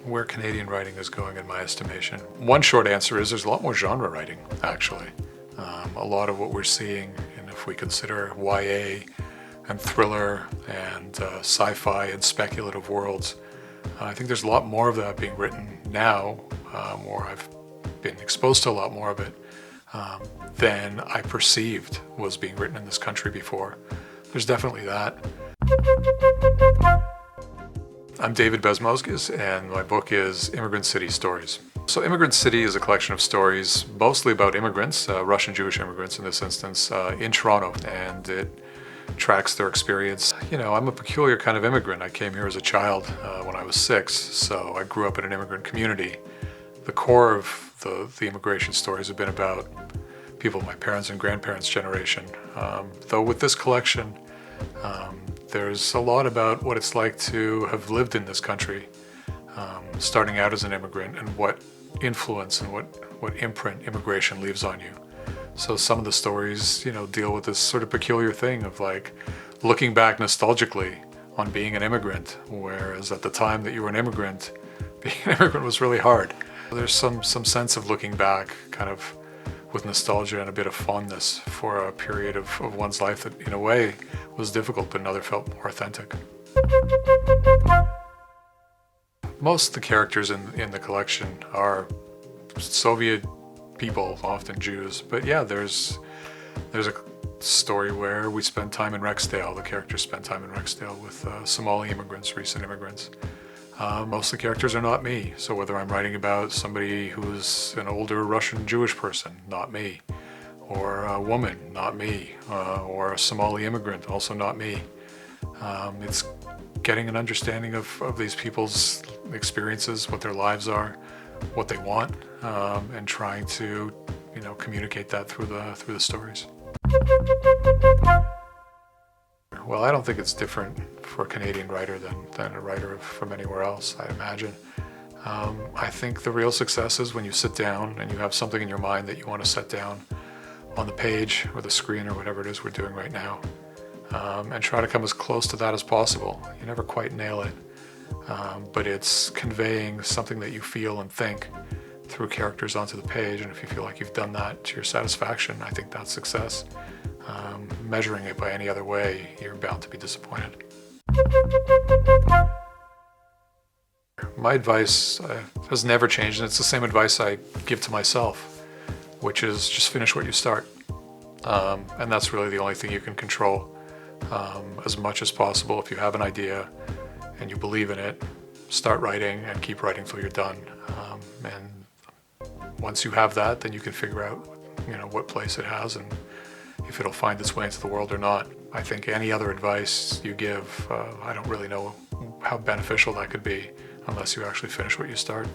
where Canadian writing is going in my estimation. One short answer is there's a lot more genre writing, actually. A lot of what we're seeing, and if we consider YA and thriller and sci-fi and speculative worlds, I think there's a lot more of that being written now, or I've been exposed to a lot more of it than I perceived was being written in this country before. There's definitely that. I'm David Bezmozgis, and my book is Immigrant City Stories. So Immigrant City is a collection of stories mostly about immigrants, Russian Jewish immigrants in this instance, in Toronto, and it tracks their experience. You know, I'm a peculiar kind of immigrant. I came here as a child when I was 6, so I grew up in an immigrant community. The core of the immigration stories have been about people of my parents' and grandparents' generation. Though with this collection, there's a lot about what it's like to have lived in this country, starting out as an immigrant, and what influence and what imprint immigration leaves on you. So some of the stories, you know, deal with this sort of peculiar thing of like looking back nostalgically on being an immigrant, whereas at the time that you were an immigrant, being an immigrant was really hard. There's some sense of looking back kind of with nostalgia and a bit of fondness for a period of one's life that in a way was difficult but another felt more authentic. Most of the characters in the collection are Soviet people, often Jews, but yeah, there's a story where we spend time in Rexdale. The characters spend time in Rexdale with Somali immigrants, recent immigrants. Most of the characters are not me, so whether I'm writing about somebody who's an older Russian Jewish person, not me, or a woman, not me, or a Somali immigrant, also not me. It's getting an understanding of these people's experiences, what their lives are, what they want, and trying to, you know, communicate that through the stories. Well, I don't think it's different for a Canadian writer than a writer from anywhere else, I imagine. I think the real success is when you sit down and you have something in your mind that you want to set down on the page or the screen or whatever it is we're doing right now, and try to come as close to that as possible. You never quite nail it, but it's conveying something that you feel and think through characters onto the page, and if you feel like you've done that to your satisfaction, I think that's success. Measuring it by any other way, you're bound to be disappointed. My advice has never changed, and it's the same advice I give to myself, which is just finish what you start. And that's really the only thing you can control. As much as possible, if you have an idea and you believe in it, start writing and keep writing till you're done. And once you have that, then you can figure out, you know, what place it has and if it'll find its way into the world or not. I think any other advice you give, I don't really know how beneficial that could be unless you actually finish what you start.